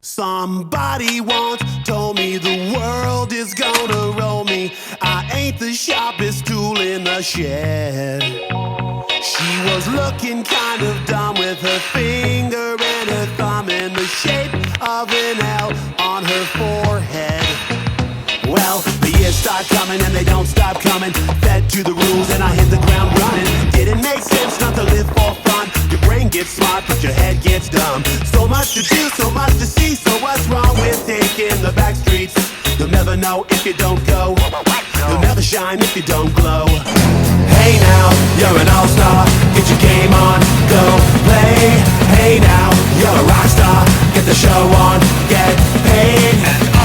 Somebody once told me the world is gonna roll me. I ain't the sharpest tool in the shed. She was looking kind of dumb with her finger and her thumb in the shape of an L on her forehead. Well, the years start coming and they don't stop coming. Fed to the rules and I hit the ground running. Didn't make sense not to live for fun. Your brain gets smart but your head gets dumb. So much to do, so much to see. So what's wrong with taking the back streets? You'll never know if you don't go. You'll never shine if you don't glow. Hey now, you're an all-star. Get your game on, go play. Hey now, you're a rock star. Get the show on, get paid.